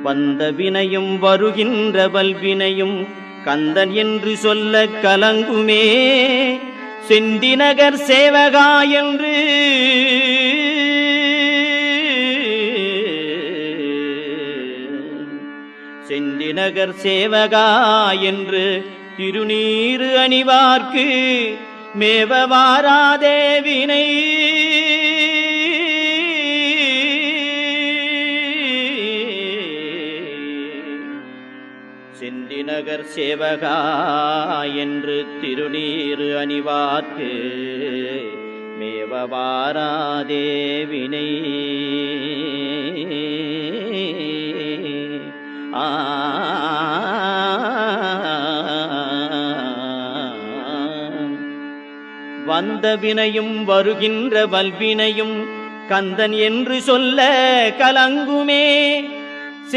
வந்த வினையும் வருகின்ற வல்வினையும் கந்தன் என்று சொல்ல கலங்குமே. செந்திநகர் சேவகா என்று செந்திநகர் சேவகா என்று திருநீறு அணிவார்க்கு மேவ வாராதே வினை. செந்திநகர் சேவகா என்று திருநீறு அணிவார்க்கு மேவ வாராதே வினை. வந்த வினையும் வருகின்ற வல்வினையும் கந்தன் என்று சொல்ல கலங்குமே.